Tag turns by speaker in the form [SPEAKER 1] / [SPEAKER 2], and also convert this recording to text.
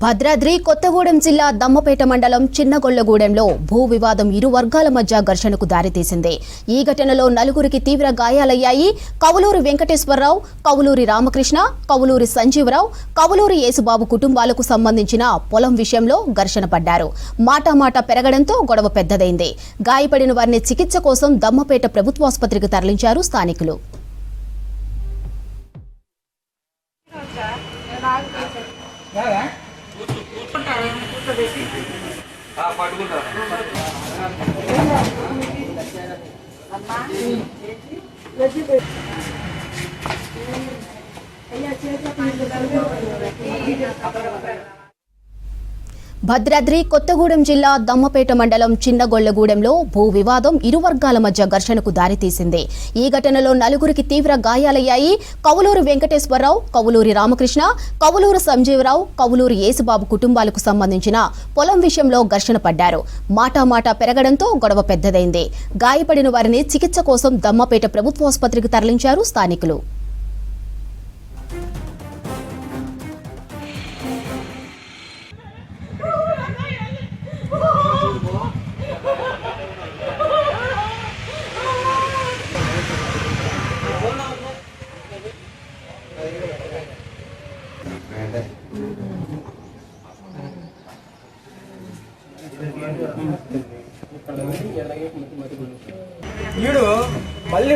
[SPEAKER 1] భద్రాద్రి కొత్తగూడెం జిల్లా దమ్మపేట మండలం చిన్నగొల్లగూడెంలో భూ వివాదం ఇరు వర్గాల మధ్య ఘర్షణకు దారితీసింది. ఈ ఘటనలో నలుగురికి తీవ్ర గాయాలయ్యాయి. కవులూరి వెంకటేశ్వరరావు, కవులూరి రామకృష్ణ, కవులూరి సంజీవరావు, కవులూరి యేసుబాబు కుటుంబాలకు సంబంధించిన పొలం విషయంలో ఘర్షణ పడ్డారు. మాటామాట పెరగడంతో గొడవ పెద్దదైంది. గాయపడిన వారిని చికిత్స కోసం దమ్మపేట ప్రభుత్వాసుపత్రికి తరలించారు స్థానికులు. భద్రాద్రి కొత్తగూడెం జిల్లా దమ్మపేట మండలం చిన్నగొల్లగూడెంలో భూ వివాదం ఇరు వర్గాల మధ్య ఘర్షణకు దారితీసింది. ఈ ఘటనలో నలుగురికి తీవ్ర గాయాలయ్యాయి. కవులూరి వెంకటేశ్వరరావు, కవులూరి రామకృష్ణ, కవులూరి సంజీవరావు, కవులూరి యేసుబాబు కుటుంబాలకు సంబంధించిన పొలం విషయంలో ఘర్షణ పడ్డారు. మాటామాట పెరగడంతో గొడవ పెద్దదైంది. గాయపడిన వారిని చికిత్స కోసం దమ్మపేట ప్రభుత్వాసుపత్రికి తరలించారు స్థానికులు.
[SPEAKER 2] వీడు మళ్ళీ